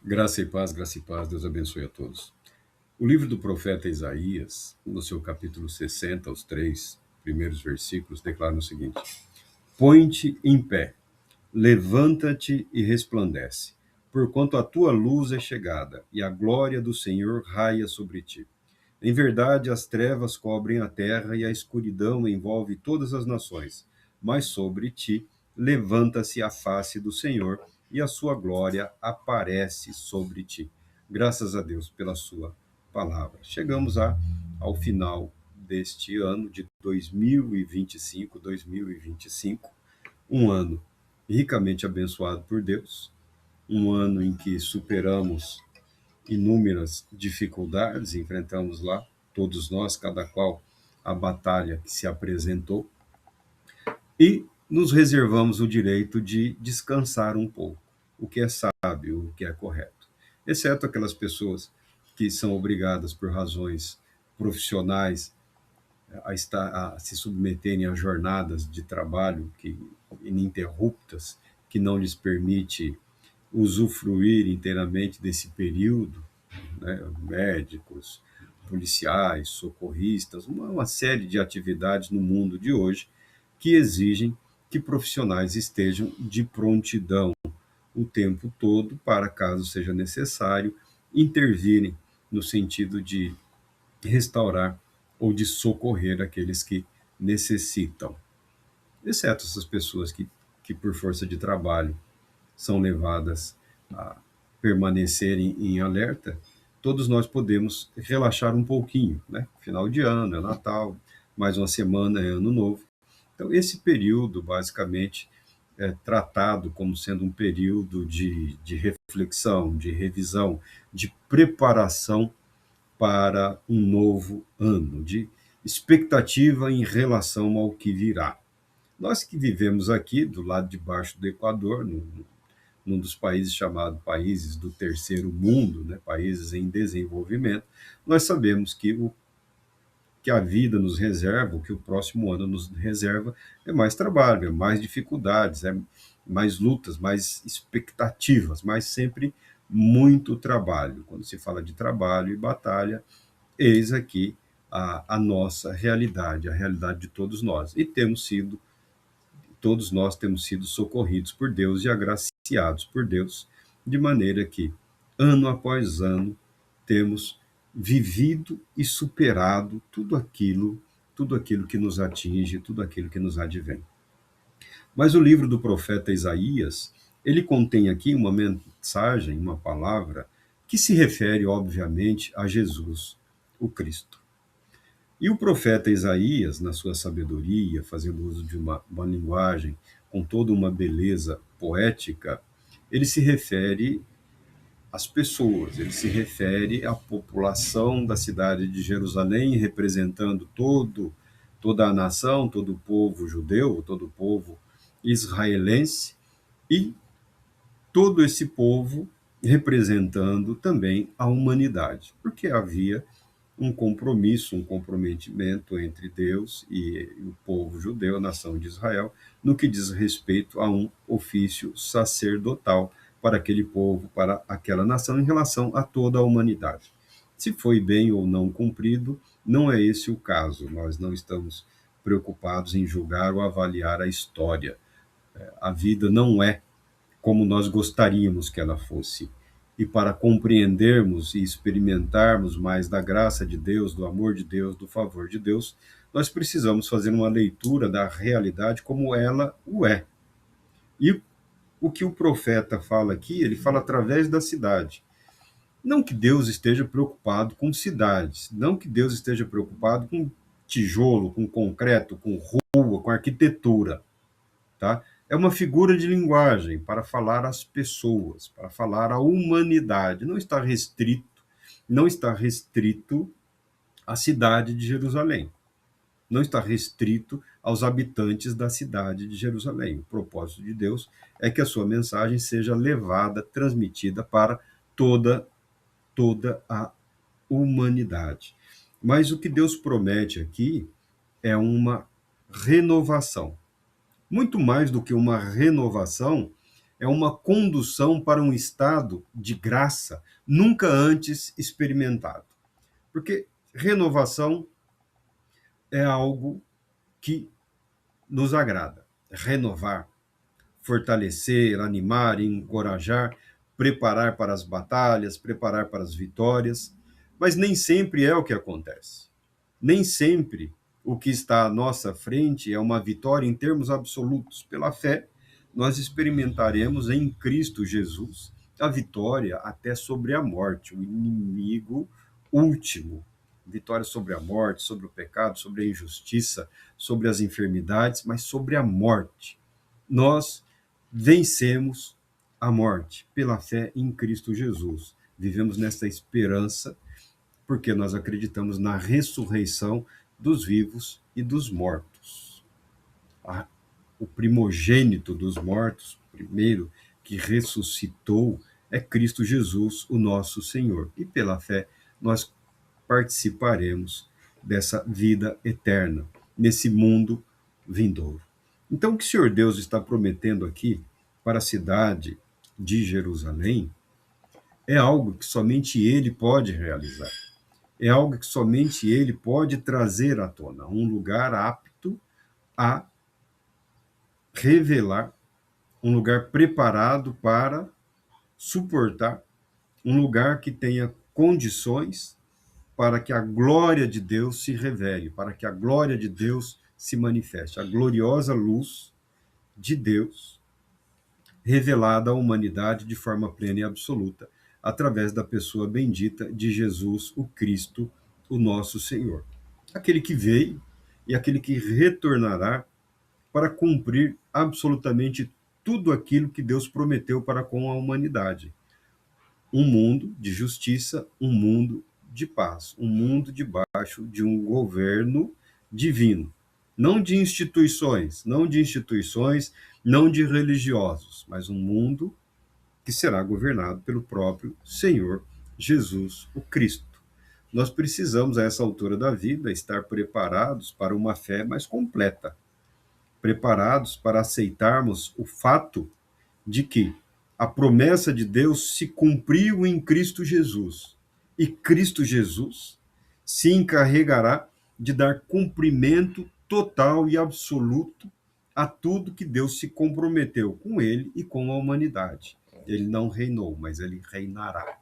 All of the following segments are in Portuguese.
Graça e paz, Deus abençoe a todos. O livro do profeta Isaías, no seu capítulo 60, os três primeiros versículos, declara o seguinte: Põe-te em pé, levanta-te e resplandece, porquanto a tua luz é chegada, e a glória do Senhor raia sobre ti. Em verdade, as trevas cobrem a terra e a escuridão envolve todas as nações. Mas sobre ti levanta-se a face do Senhor e a sua glória aparece sobre ti. Graças a Deus pela sua palavra. Chegamos ao final deste ano de 2025, um ano ricamente abençoado por Deus, um ano em que superamos inúmeras dificuldades, enfrentamos lá, todos nós, cada qual a batalha que se apresentou, e nos reservamos o direito de descansar um pouco, o que é sábio, o que é correto, exceto aquelas pessoas que são obrigadas por razões profissionais a se submeterem a jornadas de trabalho ininterruptas, que não lhes permite usufruir inteiramente desse período, né? Médicos, policiais, socorristas, uma série de atividades no mundo de hoje que exigem que profissionais estejam de prontidão o tempo todo para, caso seja necessário, intervirem no sentido de restaurar ou de socorrer aqueles que necessitam, exceto essas pessoas que por força de trabalho, são levadas a permanecerem em alerta. Todos nós podemos relaxar um pouquinho, né? Final de ano, é Natal, mais uma semana é Ano Novo. Então, esse período, basicamente, é tratado como sendo um período de reflexão, de revisão, de preparação para um novo ano, de expectativa em relação ao que virá. Nós que vivemos aqui, do lado de baixo do Equador, num dos países chamados países do terceiro mundo, né, países em desenvolvimento, nós sabemos que a vida nos reserva, o que o próximo ano nos reserva, é mais trabalho, é mais dificuldades, é mais lutas, mais expectativas, mas sempre muito trabalho. Quando se fala de trabalho e batalha, eis aqui a nossa realidade, a realidade de todos nós. E todos nós temos sido socorridos por Deus e agraciados por Deus, de maneira que, ano após ano, temos vivido e superado tudo aquilo que nos atinge, tudo aquilo que nos advém. Mas o livro do profeta Isaías, ele contém aqui uma mensagem, uma palavra, que se refere, obviamente, a Jesus, o Cristo. E o profeta Isaías, na sua sabedoria, fazendo uso de uma linguagem com toda uma beleza poética, ele se refere às pessoas, ele se refere à população da cidade de Jerusalém, representando toda a nação, todo o povo judeu, todo o povo israelense, e todo esse povo representando também a humanidade, porque havia um compromisso, um comprometimento entre Deus e o povo judeu, a nação de Israel, no que diz respeito a um ofício sacerdotal para aquele povo, para aquela nação, em relação a toda a humanidade. Se foi bem ou não cumprido, não é esse o caso. Nós não estamos preocupados em julgar ou avaliar a história. A vida não é como nós gostaríamos que ela fosse. E para compreendermos e experimentarmos mais da graça de Deus, do amor de Deus, do favor de Deus, nós precisamos fazer uma leitura da realidade como ela o é. E o que o profeta fala aqui, ele fala através da cidade. Não que Deus esteja preocupado com cidades, não que Deus esteja preocupado com tijolo, com concreto, com rua, com arquitetura, tá? É uma figura de linguagem para falar às pessoas, para falar à humanidade. Não está restrito à cidade de Jerusalém. Não está restrito aos habitantes da cidade de Jerusalém. O propósito de Deus é que a sua mensagem seja levada, transmitida para toda a humanidade. Mas o que Deus promete aqui é uma renovação. Muito mais do que uma renovação, é uma condução para um estado de graça nunca antes experimentado. Porque renovação é algo que nos agrada. Renovar, fortalecer, animar, encorajar, preparar para as batalhas, preparar para as vitórias, mas nem sempre é o que acontece. Nem sempre o que está à nossa frente é uma vitória em termos absolutos. Pela fé, nós experimentaremos em Cristo Jesus a vitória até sobre a morte, o inimigo último. Vitória sobre a morte, sobre o pecado, sobre a injustiça, sobre as enfermidades, mas sobre a morte. Nós vencemos a morte pela fé em Cristo Jesus. Vivemos nesta esperança porque nós acreditamos na ressurreição dos vivos e dos mortos. O primogênito dos mortos, o primeiro que ressuscitou, é Cristo Jesus, o nosso Senhor. E pela fé nós participaremos dessa vida eterna, nesse mundo vindouro. Então, o que o Senhor Deus está prometendo aqui para a cidade de Jerusalém é algo que somente Ele pode realizar. É algo que somente Ele pode trazer à tona, um lugar apto a revelar, um lugar preparado para suportar, um lugar que tenha condições para que a glória de Deus se revele, para que a glória de Deus se manifeste, a gloriosa luz de Deus revelada à humanidade de forma plena e absoluta, através da pessoa bendita de Jesus, o Cristo, o nosso Senhor. Aquele que veio e aquele que retornará para cumprir absolutamente tudo aquilo que Deus prometeu para com a humanidade. Um mundo de justiça, um mundo de paz, um mundo debaixo de um governo divino. Não de instituições, não de religiosos, mas um mundo que será governado pelo próprio Senhor Jesus, o Cristo. Nós precisamos, a essa altura da vida, estar preparados para uma fé mais completa, preparados para aceitarmos o fato de que a promessa de Deus se cumpriu em Cristo Jesus. E Cristo Jesus se encarregará de dar cumprimento total e absoluto a tudo que Deus se comprometeu com ele e com a humanidade. Ele não reinou, mas ele reinará.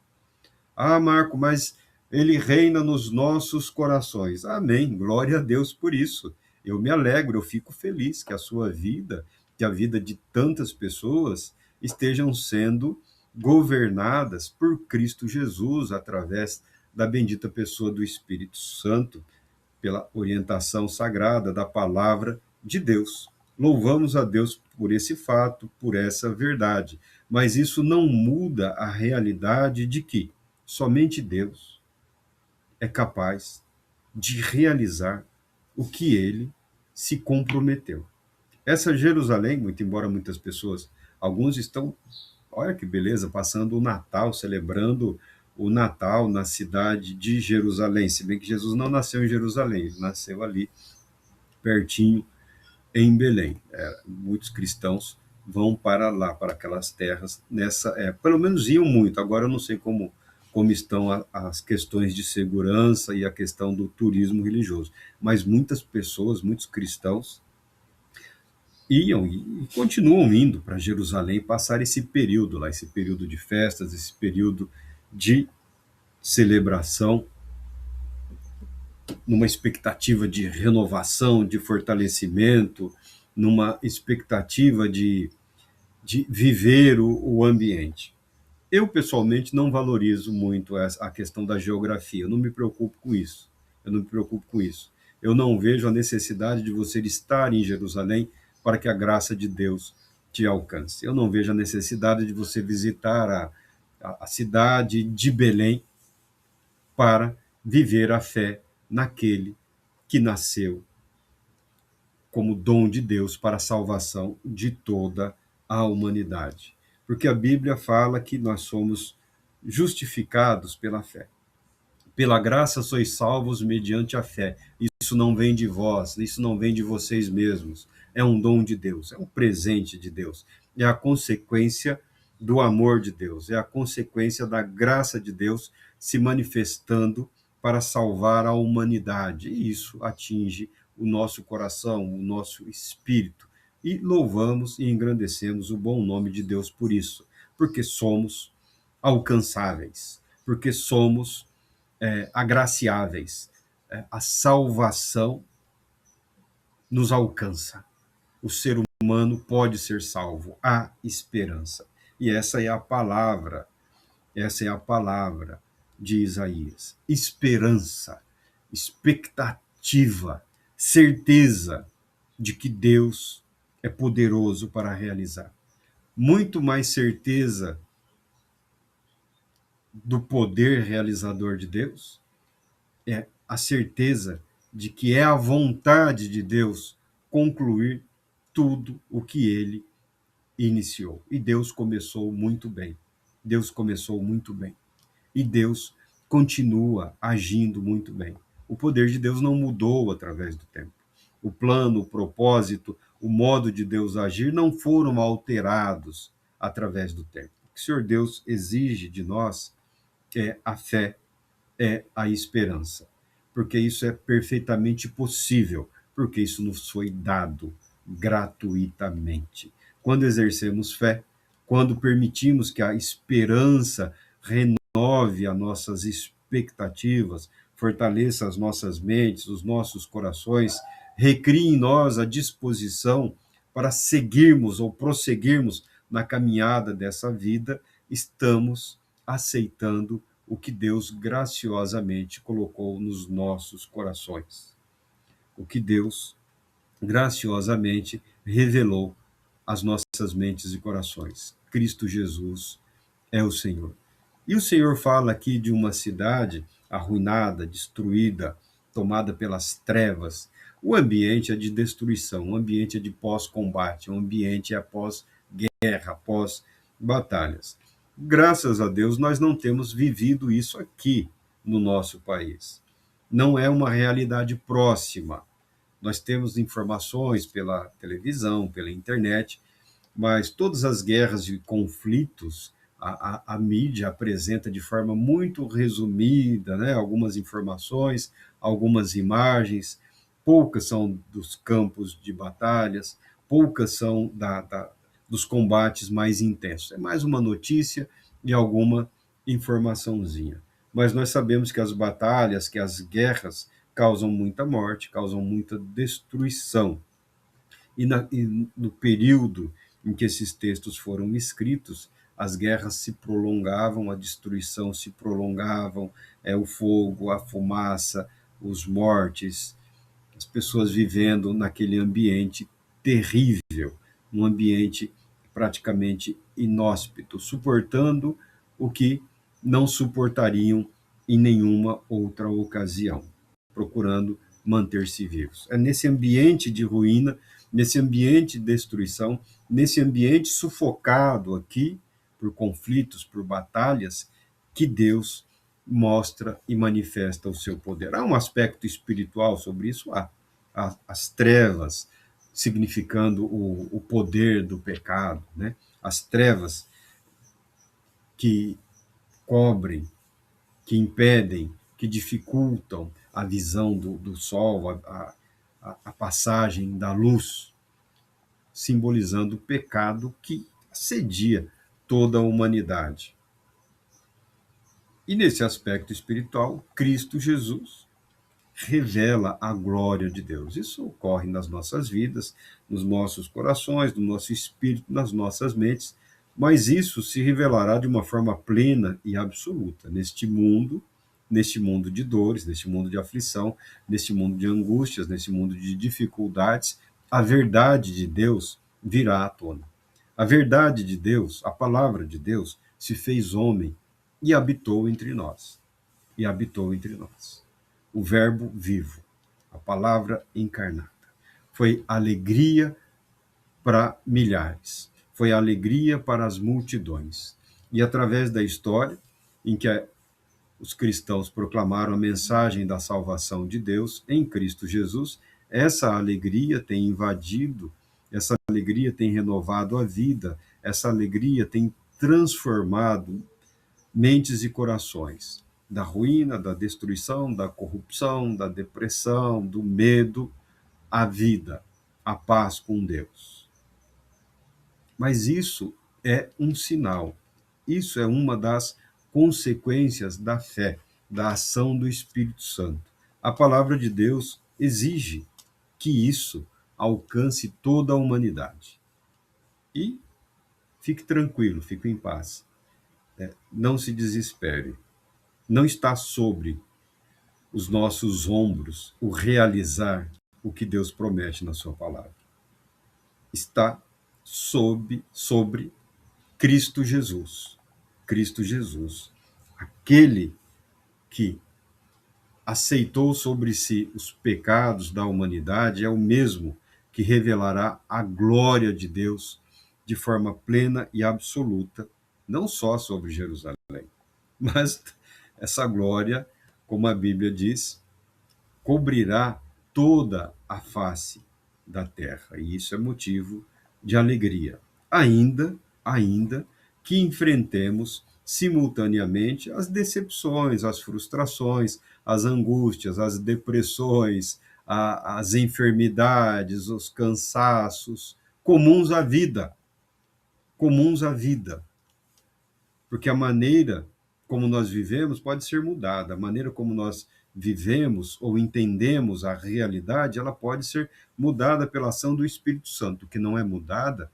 Ah, Marco, mas ele reina nos nossos corações. Amém. Glória a Deus por isso. Eu me alegro, eu fico feliz que a sua vida, que a vida de tantas pessoas estejam sendo governadas por Cristo Jesus através da bendita pessoa do Espírito Santo, pela orientação sagrada da palavra de Deus. Louvamos a Deus por esse fato, por essa verdade, mas isso não muda a realidade de que somente Deus é capaz de realizar o que ele se comprometeu. Essa Jerusalém, muito embora muitas pessoas, alguns estão, olha que beleza, passando o Natal, celebrando o Natal na cidade de Jerusalém, se bem que Jesus não nasceu em Jerusalém, ele nasceu ali pertinho em Belém. Muitos cristãos vão para lá, para aquelas terras nessa época. Pelo menos iam muito. Agora eu não sei como estão as questões de segurança e a questão do turismo religioso. Mas muitas pessoas, muitos cristãos, iam e continuam indo para Jerusalém passar esse período lá, esse período de festas, esse período de celebração, numa expectativa de renovação, de fortalecimento, numa expectativa de viver o ambiente. Eu, pessoalmente, não valorizo muito a questão da geografia, eu não me preocupo com isso. Eu não me preocupo com isso. Eu não vejo a necessidade de você estar em Jerusalém para que a graça de Deus te alcance. Eu não vejo a necessidade de você visitar a cidade de Belém para viver a fé naquele que nasceu como dom de Deus para a salvação de toda a humanidade. Porque a Bíblia fala que nós somos justificados pela fé. Pela graça sois salvos mediante a fé. Isso não vem de vós, isso não vem de vocês mesmos. É um dom de Deus, é um presente de Deus. é a consequência do amor de Deus, é a consequência da graça de Deus se manifestando para salvar a humanidade. E isso atinge o nosso coração, o nosso espírito. E louvamos e engrandecemos o bom nome de Deus por isso, porque somos alcançáveis, porque somos agraciáveis. A salvação nos alcança. O ser humano pode ser salvo. Há esperança. E essa é a palavra de Isaías. Esperança, expectativa, certeza de que Deus é poderoso para realizar. Muito mais certeza do poder realizador de Deus é a certeza de que é a vontade de Deus concluir tudo o que ele iniciou. E Deus começou muito bem. Deus começou muito bem. E Deus continua agindo muito bem. O poder de Deus não mudou através do tempo. O plano, o propósito, o modo de Deus agir não foram alterados através do tempo. O que o Senhor Deus exige de nós é a fé, é a esperança, porque isso é perfeitamente possível, porque isso nos foi dado gratuitamente. Quando exercemos fé, quando permitimos que a esperança renove as nossas expectativas, fortaleça as nossas mentes, os nossos corações, recrie em nós a disposição para seguirmos ou prosseguirmos na caminhada dessa vida, estamos aceitando o que Deus graciosamente colocou nos nossos corações. O que Deus graciosamente revelou às nossas mentes e corações. Cristo Jesus é o Senhor. E o Senhor fala aqui de uma cidade arruinada, destruída, tomada pelas trevas. O ambiente é de destruição, o ambiente é de pós-combate, o ambiente é pós-guerra, pós-batalhas. Graças a Deus, nós não temos vivido isso aqui no nosso país. Não é uma realidade próxima. Nós temos informações pela televisão, pela internet, mas todas as guerras e conflitos a mídia apresenta de forma muito resumida, né? Algumas informações, algumas imagens, poucas são dos campos de batalhas, poucas são dos combates mais intensos. É mais uma notícia e alguma informaçãozinha. Mas nós sabemos que as batalhas, que as guerras causam muita morte, causam muita destruição. E no período em que esses textos foram escritos, as guerras se prolongavam, a destruição se prolongavam, o fogo, a fumaça, os mortes, as pessoas vivendo naquele ambiente terrível, um ambiente praticamente inóspito, suportando o que não suportariam em nenhuma outra ocasião, procurando manter-se vivos. É nesse ambiente de ruína, nesse ambiente de destruição, nesse ambiente sufocado aqui por conflitos, por batalhas, que Deus mostra e manifesta o seu poder. Há um aspecto espiritual sobre isso? Há. As trevas significando o poder do pecado, né? As trevas que cobrem, que impedem, que dificultam a visão do sol, a passagem da luz, simbolizando o pecado que assedia toda a humanidade. E nesse aspecto espiritual, Cristo Jesus revela a glória de Deus. Isso ocorre nas nossas vidas, nos nossos corações, no nosso espírito, nas nossas mentes, mas isso se revelará de uma forma plena e absoluta neste mundo de dores, neste mundo de aflição, neste mundo de angústias, neste mundo de dificuldades. A verdade de Deus virá à tona. A verdade de Deus, a palavra de Deus, se fez homem e habitou entre nós. E habitou entre nós. O Verbo vivo, a palavra encarnada. Foi alegria para milhares, foi alegria para as multidões. E através da história, em que os cristãos proclamaram a mensagem da salvação de Deus em Cristo Jesus, essa alegria tem invadido essa alegria tem renovado a vida, essa alegria tem transformado mentes e corações da ruína, da destruição, da corrupção, da depressão, do medo, a vida, a paz com Deus. Mas isso é um sinal, isso é uma das consequências da fé, da ação do Espírito Santo. A palavra de Deus exige que isso alcance toda a humanidade. E fique tranquilo, fique em paz. Não se desespere. Não está sobre os nossos ombros o realizar o que Deus promete na sua palavra. Está sobre Cristo Jesus. Cristo Jesus, aquele que aceitou sobre si os pecados da humanidade, é o mesmo que revelará a glória de Deus de forma plena e absoluta, não só sobre Jerusalém, mas essa glória, como a Bíblia diz, cobrirá toda a face da terra, e isso é motivo de alegria. Ainda que enfrentemos simultaneamente as decepções, as frustrações, as angústias, as depressões, as enfermidades, os cansaços comuns à vida, porque a maneira como nós vivemos pode ser mudada, a maneira como nós vivemos ou entendemos a realidade, ela pode ser mudada pela ação do Espírito Santo. O que não é mudado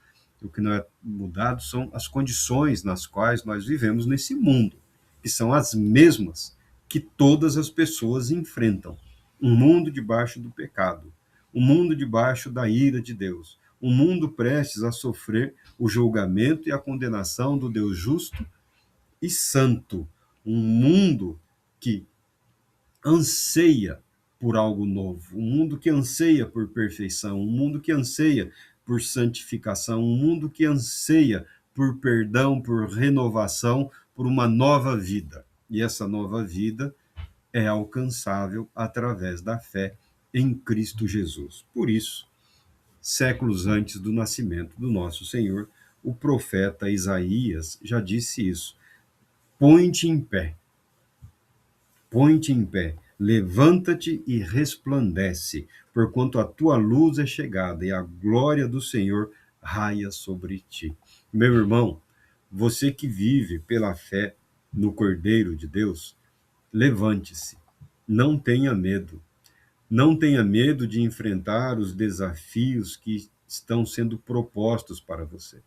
são as condições nas quais nós vivemos nesse mundo, que são as mesmas que todas as pessoas enfrentam. Um mundo debaixo do pecado, um mundo debaixo da ira de Deus, um mundo prestes a sofrer o julgamento e a condenação do Deus justo e santo, um mundo que anseia por algo novo, um mundo que anseia por perfeição, um mundo que anseia por santificação, um mundo que anseia por perdão, por renovação, por uma nova vida. E essa nova vida é alcançável através da fé em Cristo Jesus. Por isso, séculos antes do nascimento do nosso Senhor, o profeta Isaías já disse isso: põe-te em pé, põe-te em pé, levanta-te e resplandece, porquanto a tua luz é chegada e a glória do Senhor raia sobre ti. Meu irmão, você que vive pela fé no Cordeiro de Deus, levante-se, não tenha medo. Não tenha medo de enfrentar os desafios que estão sendo propostos para você.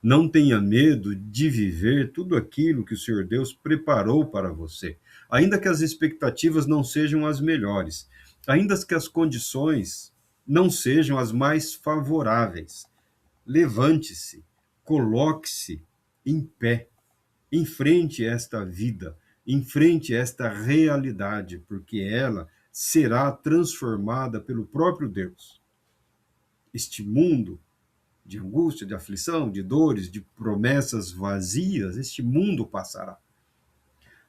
Não tenha medo de viver tudo aquilo que o Senhor Deus preparou para você, ainda que as expectativas não sejam as melhores, ainda que as condições não sejam as mais favoráveis. Levante-se, coloque-se em pé, enfrente esta vida, enfrente esta realidade, porque ela será transformada pelo próprio Deus. Este mundo de angústia, de aflição, de dores, de promessas vazias, este mundo passará.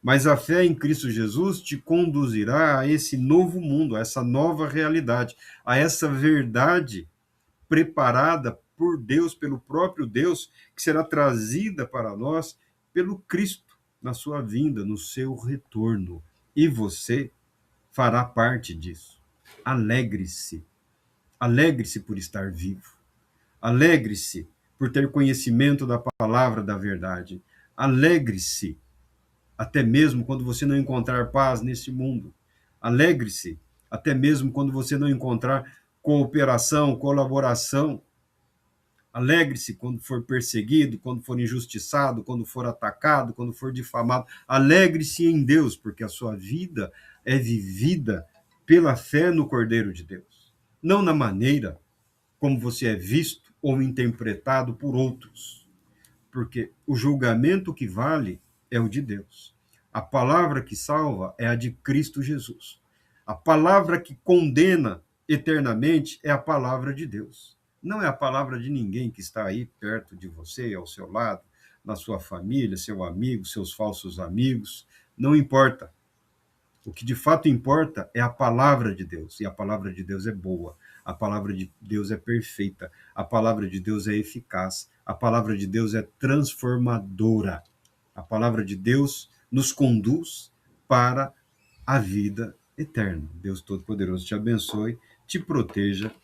Mas a fé em Cristo Jesus te conduzirá a esse novo mundo, a essa nova realidade, a essa verdade preparada por Deus, pelo próprio Deus, que será trazida para nós pelo Cristo na sua vinda, no seu retorno. E você fará parte disso. Alegre-se. Alegre-se por estar vivo. Alegre-se por ter conhecimento da palavra da verdade. Alegre-se, até mesmo quando você não encontrar paz nesse mundo. Alegre-se, até mesmo quando você não encontrar cooperação, colaboração. Alegre-se quando for perseguido, quando for injustiçado, quando for atacado, quando for difamado. Alegre-se em Deus, porque a sua vida é vivida pela fé no Cordeiro de Deus. Não na maneira como você é visto ou interpretado por outros. Porque o julgamento que vale é o de Deus. A palavra que salva é a de Cristo Jesus. A palavra que condena eternamente é a palavra de Deus. Não é a palavra de ninguém que está aí perto de você, ao seu lado, na sua família, seu amigo, seus falsos amigos. Não importa. O que de fato importa é a palavra de Deus, e a palavra de Deus é boa. A palavra de Deus é perfeita, a palavra de Deus é eficaz, a palavra de Deus é transformadora. A palavra de Deus nos conduz para a vida eterna. Deus Todo-Poderoso te abençoe, te proteja